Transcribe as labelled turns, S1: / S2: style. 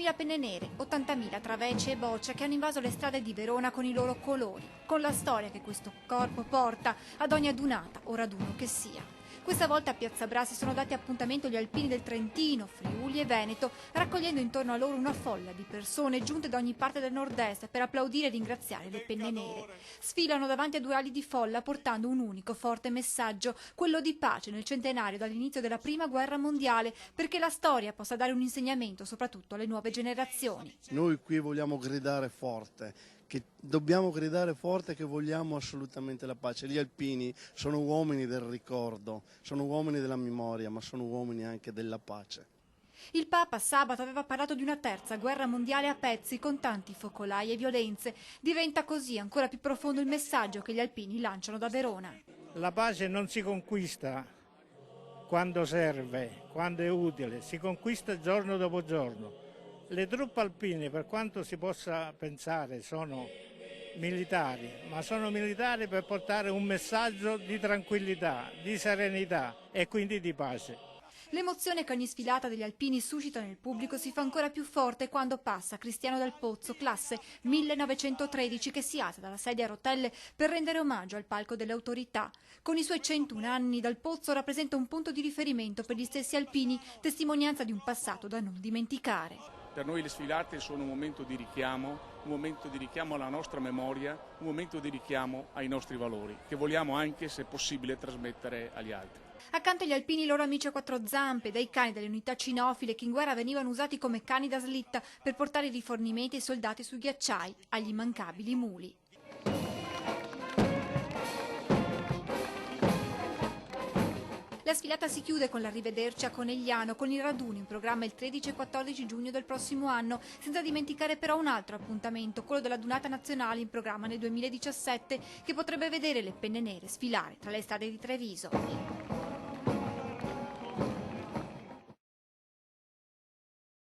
S1: 20.000 penne nere, 80.000 tra veci e boccia che hanno invaso le strade di Verona con i loro colori, con la storia che questo corpo porta ad ogni adunata o raduno che sia. Questa volta a Piazza Bra si sono dati appuntamento gli alpini del Trentino, Friuli e Veneto, raccogliendo intorno a loro una folla di persone giunte da ogni parte del nord-est per applaudire e ringraziare le penne nere. Sfilano davanti a 2 ali di folla portando un unico forte messaggio, quello di pace nel centenario dall'inizio della Prima Guerra Mondiale, perché la storia possa dare un insegnamento soprattutto alle nuove generazioni.
S2: Noi qui vogliamo gridare forte, che dobbiamo gridare forte che vogliamo assolutamente la pace. Gli alpini sono uomini del ricordo, sono uomini della memoria, ma sono uomini anche della pace.
S1: Il Papa sabato aveva parlato di una terza guerra mondiale a pezzi con tanti focolai e violenze. Diventa così ancora più profondo il messaggio che gli alpini lanciano da Verona.
S3: La pace non si conquista quando serve, quando è utile, si conquista giorno dopo giorno. Le truppe alpine, per quanto si possa pensare, sono militari, ma sono militari per portare un messaggio di tranquillità, di serenità e quindi di pace.
S1: L'emozione che ogni sfilata degli alpini suscita nel pubblico si fa ancora più forte quando passa Cristiano Dal Pozzo, classe 1913, che si alza dalla sedia a rotelle per rendere omaggio al palco delle autorità. Con i suoi 101 anni Dal Pozzo rappresenta un punto di riferimento per gli stessi alpini, testimonianza di un passato da non dimenticare.
S4: Per noi le sfilate sono un momento di richiamo alla nostra memoria, un momento di richiamo ai nostri valori, che vogliamo anche, se possibile, trasmettere agli altri.
S1: Accanto agli alpini i loro amici a 4 zampe, dai cani delle unità cinofile che in guerra venivano usati come cani da slitta per portare i rifornimenti ai soldati sui ghiacciai, agli immancabili muli. La sfilata si chiude con l'arrivederci a Conegliano, con il raduno in programma il 13 e 14 giugno del prossimo anno, senza dimenticare però un altro appuntamento, quello della Dunata Nazionale in programma nel 2017, che potrebbe vedere le penne nere sfilare tra le strade di Treviso.